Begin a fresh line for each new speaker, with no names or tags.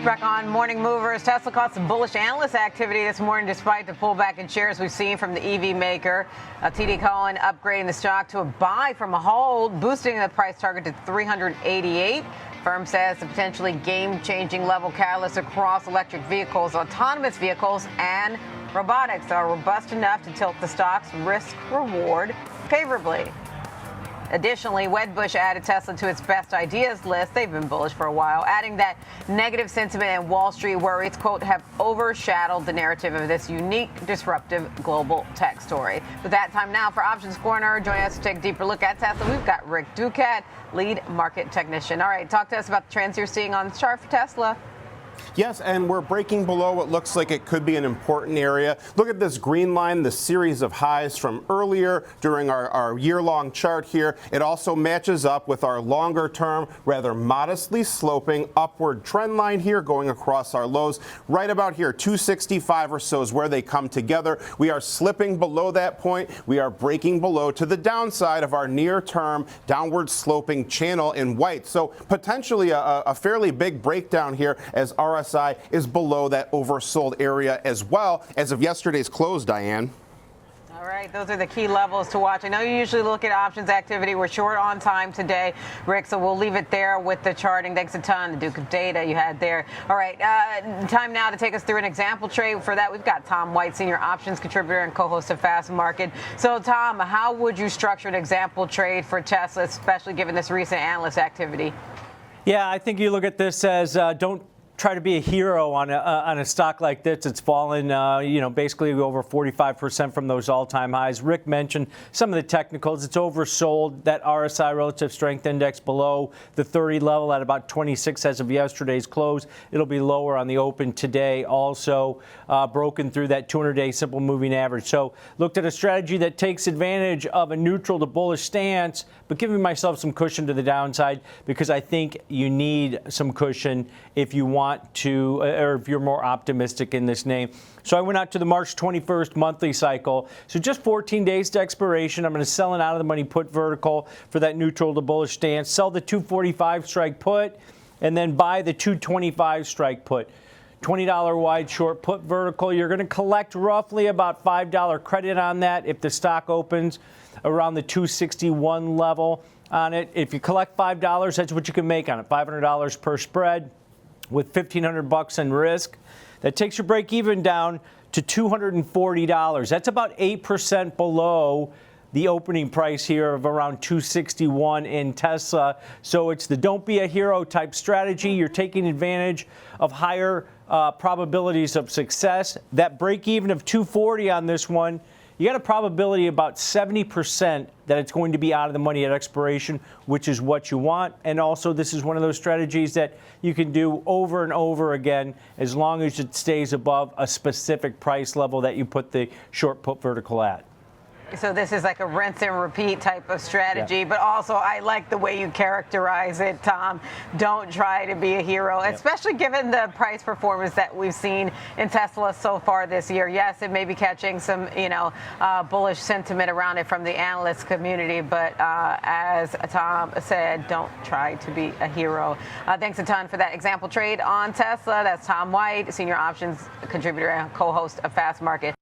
Back on Morning Movers, Tesla caught some bullish analyst activity this morning despite the pullback in shares we've seen from the EV maker. TD Cowen upgrading the stock to a buy from a hold, boosting the price target to 388. Firm says the potentially game-changing level catalysts across electric vehicles, autonomous vehicles, and robotics are robust enough to tilt the stock's risk-reward favorably. Additionally, Wedbush added Tesla to its best ideas list. They've been bullish for a while, adding that negative sentiment and Wall Street worries, quote, have overshadowed the narrative of this unique, disruptive global tech story. With that, time now for Options Corner. Joining us to take a deeper look at Tesla, we've got Rick Ducat, lead market technician. All right, talk to us about the trends you're seeing on the chart for Tesla.
Yes, and we're breaking below what looks like it could be an important area. Look at this green line, the series of highs from earlier during our year-long chart here. It also matches up with our longer-term, rather modestly sloping upward trend line here going across our lows. Right about here, 265 or so is where they come together. We are slipping below that point. We are breaking below to the downside of our near-term downward sloping channel in white. So potentially a fairly big breakdown here as RSI is below that oversold area as well as of yesterday's close, Diane.
All right, those are the key levels to watch. I know you usually look at options activity. We're short on time today, Rick, so we'll leave it there with the charting. Thanks a ton, the Ducat data you had there. All right, time now to take us through an example trade. For that, we've got Tom White, senior options contributor and co-host of Fast Market. So, Tom, how would you structure an example trade for Tesla, especially given this recent analyst activity?
Yeah, I think you look at this as don't try to be a hero on a stock like this. It's fallen, basically over 45% from those all-time highs. Rick mentioned some of the technicals. It's oversold. That RSI relative strength index below the 30 level at about 26 as of yesterday's close. It'll be lower on the open today. Also broken through that 200-day simple moving average. So looked at a strategy that takes advantage of a neutral to bullish stance, but giving myself some cushion to the downside because I think you need some cushion if you want to, or if you're more optimistic in this name. So I went out to the March 21st monthly cycle. So just 14 days to expiration. I'm going to sell an out of the money put vertical for that neutral to bullish stance, sell the 245 strike put, and then buy the 225 strike put. $20 wide short put vertical. You're going to collect roughly about $5 credit on that if the stock opens around the 261 level on it. If you collect $5, that's what you can make on it, $500 per spread with $1,500 in risk. That takes your break even down to $240. That's about 8% below the opening price here of around 261 in Tesla. So it's the don't be a hero type strategy. You're taking advantage of higher probabilities of success. That break even of 240 on this one, you got a probability about 70% that it's going to be out of the money at expiration, which is what you want. And also, this is one of those strategies that you can do over and over again as long as it stays above a specific price level that you put the short put vertical at.
So this is like a rinse and repeat type of strategy, but also I like the way you characterize it, Tom. Don't try to be a hero, especially given the price performance that we've seen in Tesla so far this year. Yes, it may be catching some, bullish sentiment around it from the analyst community, but as Tom said, don't try to be a hero. Thanks a ton for that example trade on Tesla. That's Tom White, senior options contributor and co-host of Fast Market.